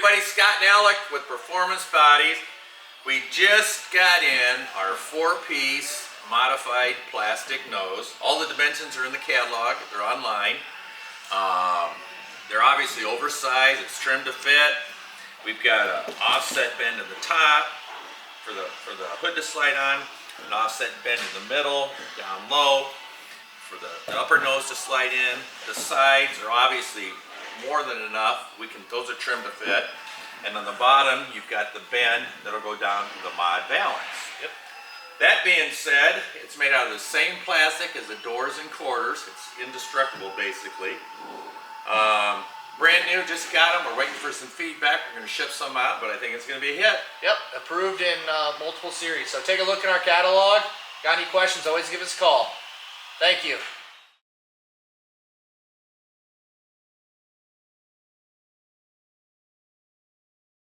everybody, Scott and Alec with Performance Bodies. We just got in our 4-piece modified plastic nose. All the dimensions are in the catalog, they're online. They're obviously oversized, it's trimmed to fit. We've got an offset bend in the top for the hood to slide on, an offset bend in the middle, down low, for the upper nose to slide in. The sides are obviously more than enough. Those are trimmed to fit. And on the bottom, you've got the bend that'll go down to the mod balance. Yep. That being said, it's made out of the same plastic as the doors and quarters. It's indestructible, basically. Brand new, just got them. We're waiting for some feedback. We're going to ship some out, but I think it's going to be a hit. Yep, approved in multiple series. So take a look at our catalog. Got any questions, always give us a call. Thank you.